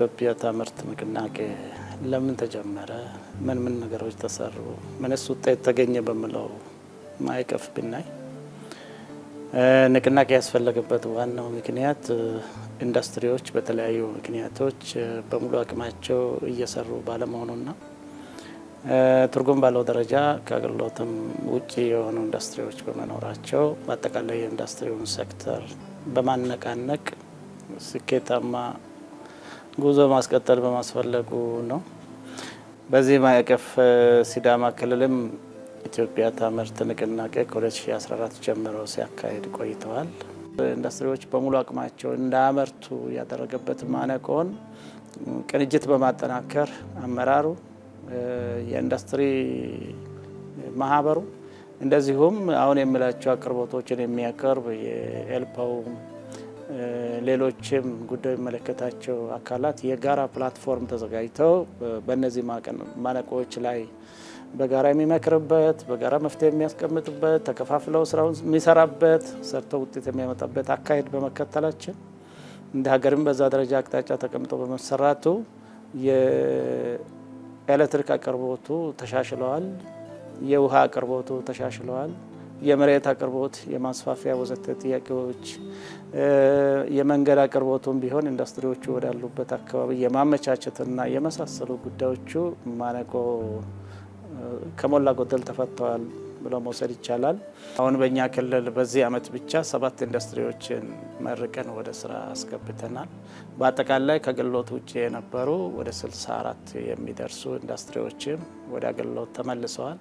የኢትዮጵያ ታምርት ንቅናቄ ለምን ተጀመረ? ምን ነገሮች ተሰሩ? ምንስ ውጤት ተገኘ በሚለው ማይቀፍ ብናይ ንቅናቄ ያስፈልገበት ዋናው ምክንያት ኢንዱስትሪዎች በተለያዩ ምክንያቶች በሙሉ አቅማቸው እየሰሩ ባለመሆኑና ትርጉም ባለው ደረጃ ከአገልግሎትም ውጪ የሆኑ ኢንዱስትሪዎች በመኖራቸው በአጠቃላይ የኢንዱስትሪውን ሴክተር በማነቃነቅ ስኬታማ ጉዞ ማስቀጠል በማስፈለጉ ነው። በዚህ ማዕቀፍ ሲዳማ ክልልም ኢትዮጵያ ታምርት ንቅናቄ ከ2014 ጀምሮ ሲያካሂድ ቆይተዋል። ኢንዱስትሪዎች በሙሉ አቅማቸው እንዳያመርቱ ያደረገበት ማነቆን ቅንጅት በማጠናከር አመራሩ፣ የኢንዱስትሪ ማህበሩ እንደዚሁም አሁን የሚላቸው አቅርቦቶችን የሚያቀርብ የኤልፓው ሌሎችም ጉዳይ መለከታቸው አካላት የጋራ ፕላትፎርም ተዘጋጅተው በእነዚህ ማነቆች ላይ በጋራ የሚመክርበት፣ በጋራ መፍትሄ የሚያስቀምጥበት፣ ተከፋፍለው ስራውን የሚሰራበት፣ ሰርተው ውጤት የሚያመጣበት አካሄድ በመከተላችን እንደ ሀገርም በዛ ደረጃ አቅጣጫ ተቀምጦ በመሰራቱ የኤሌክትሪክ አቅርቦቱ ተሻሽለዋል፣ የውሃ አቅርቦቱ ተሻሽለዋል፣ የመሬት አቅርቦት የማስፋፊያ ወዘተ ጥያቄዎች የመንገድ አቅርቦቱም ቢሆን ኢንዱስትሪዎቹ ወዳሉበት አካባቢ የማመቻቸትና የመሳሰሉ ጉዳዮቹ ማነቆ ከሞላ ጎደል ተፈተዋል ብሎ መውሰድ ይቻላል። አሁን በእኛ ክልል በዚህ አመት ብቻ 7 ኢንዱስትሪዎችን መርቀን ወደ ስራ አስገብተናል። በአጠቃላይ ከአገልግሎት ውጪ የነበሩ ወደ 64 የሚደርሱ ኢንዱስትሪዎችም ወደ አገልግሎት ተመልሰዋል።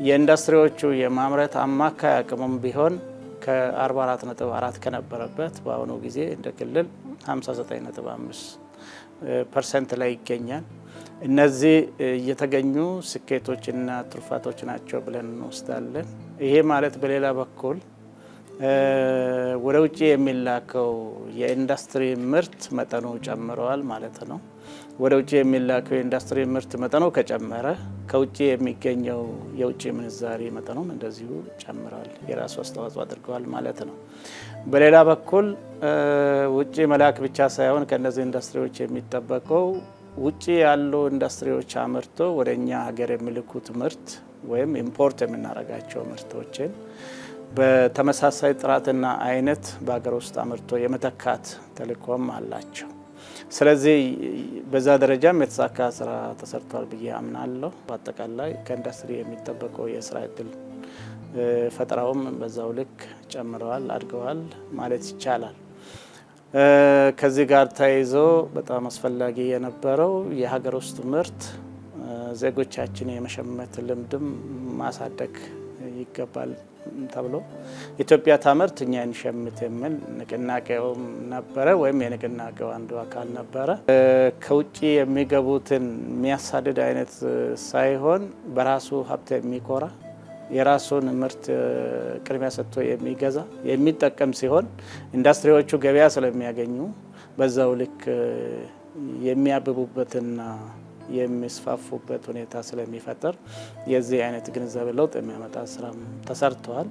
የኢንዱስትሪዎቹ የማምረት አማካይ አቅሙም ቢሆን ከ44.4 ከነበረበት በአሁኑ ጊዜ እንደ ክልል 59.5% ላይ ይገኛል። እነዚህ የተገኙ ስኬቶችና ትሩፋቶች ናቸው ብለን እንወስዳለን። ይሄ ማለት በሌላ በኩል ወደ ውጪ የሚላከው የኢንዱስትሪ ምርት መጠኑ ጨምሯል ማለት ነው። ወደ ውጪ የሚላከው የኢንዱስትሪ ምርት መጠኑ ከጨመረ ከውጪ የሚገኘው የውጪ ምንዛሪ መጠኑም እንደዚሁ ጨምሯል፣ የራሱ አስተዋጽኦ አድርገዋል ማለት ነው። በሌላ በኩል ውጪ መላክ ብቻ ሳይሆን ከነዚህ ኢንዱስትሪዎች የሚጠበቀው ውጪ ያሉ ኢንዱስትሪዎች አምርቶ ወደኛ ሀገር የሚልኩት ምርት ወይም ኢምፖርት የምናረጋቸው ምርቶችን በተመሳሳይ ጥራትና አይነት በአገር ውስጥ አምርቶ የመተካት ተልዕኮም አላቸው። ስለዚህ በዛ ደረጃም የተሳካ ስራ ተሰርቷል ብዬ አምናለሁ። በአጠቃላይ ከኢንዱስትሪ የሚጠበቀው የስራ እድል ፈጠራውም በዛው ልክ ጨምረዋል፣ አድገዋል ማለት ይቻላል። ከዚህ ጋር ተያይዞ በጣም አስፈላጊ የነበረው የሀገር ውስጥ ምርት ዜጎቻችን የመሸመት ልምድም ማሳደግ ይገባል ተብሎ ኢትዮጵያ ታምርት እኛ እንሸምት የሚል ንቅናቄውም ነበረ፣ ወይም የንቅናቄው አንዱ አካል ነበረ። ከውጪ የሚገቡትን የሚያሳድድ አይነት ሳይሆን በራሱ ሀብት የሚኮራ የራሱን ምርት ቅድሚያ ሰጥቶ የሚገዛ የሚጠቀም ሲሆን ኢንዱስትሪዎቹ ገበያ ስለሚያገኙ በዛው ልክ የሚያብቡበትና የሚስፋፉበት ሁኔታ ስለሚፈጠር የዚህ አይነት ግንዛቤ ለውጥ የሚያመጣ ስራ ተሰርቷል።